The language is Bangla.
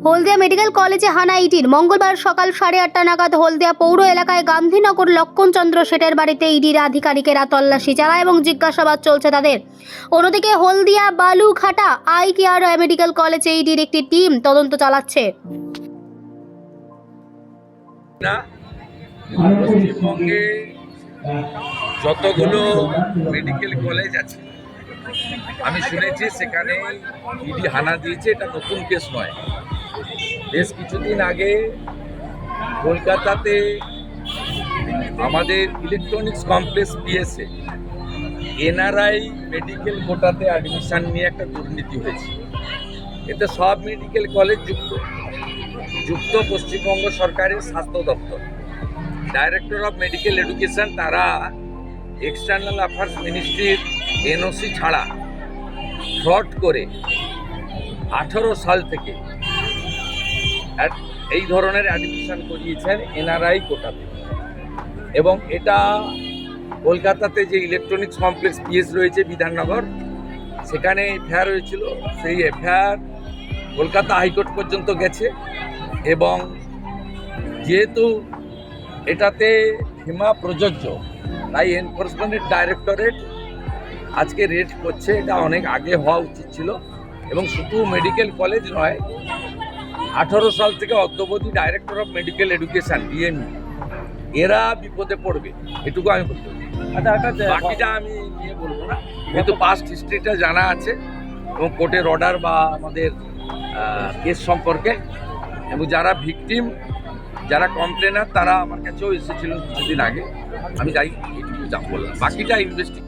হলদিয়া মেডিকেল কলেজে হানা ইডির। মঙ্গলবার সকাল 8:30 নাগাদ হলদিয়া পৌর এলাকায় গান্ধীনগর লক্ষণচন্দ্র শেঠের বাড়িতে ইডির আধিকারিকেরা তল্লাশি চালায় এবং জিজ্ঞাসাবাদ চলছে তাদের। অন্যদিকে হলদিয়া বালুঘাটা আই কেয়ার মেডিকেল কলেজে ইডির একটি টিম তদন্ত চালাচ্ছে। পশ্চিমবঙ্গে যতগুলো মেডিকেল কলেজ আছে আমি শুনেছি সেখানে ইডি হানা দিয়েছে। এটা নতুন কেস নয়। বেশ কিছুদিন আগে কলকাতাতে আমাদের electronics complex PSA NRI medical কোটাতে অ্যাডমিশন নিয়ে একটা দুর্নীতি হয়েছে। এতে সব মেডিকেল কলেজ যুক্ত পশ্চিমবঙ্গ সরকারের স্বাস্থ্য দপ্তর, ডাইরেক্টর অফ মেডিকেল এডুকেশন, তারা এক্সটার্নাল অ্যাফেয়ার্স মিনিস্ট্রির এনওসি ছাড়া ফ্রড করে 18 সাল থেকে এই ধরনের অ্যাডমিশন করিয়েছেন এনআরআই কোটাতে। এবং এটা কলকাতাতে যে ইলেকট্রনিক্স কমপ্লেক্স পিএস রয়েছে বিধাননগর, সেখানে এফআইআর হয়েছিল। সেই এফআইআর কলকাতা হাইকোর্ট পর্যন্ত গেছে এবং যেহেতু এটাতে সীমা প্রযোজ্য, তাই এনফোর্সমেন্ট ডাইরেক্টরেট আজকে রেড করছে। এটা অনেক আগে হওয়া উচিত ছিল। এবং শুধু মেডিকেল কলেজ নয়, 18 সাল থেকে অদ্যাবধি director of medical education DME এরা বিপদে পড়বে, এটুকু আমি বলতে পারি। বাকিটা আমি নিয়ে বলবো না, কিন্তু পাস্ট হিস্ট্রিটা জানা আছে এবং কোর্টের অর্ডার বা আমাদের কেস সম্পর্কে, এবং যারা ভিকটিম, যারা কমপ্লেনার, তারা আমার কাছেও এসেছিলেন কিছুদিন আগে। আমি যাই, এটুকু যা বললাম, বাকিটা ইনভেস্টিগেশন।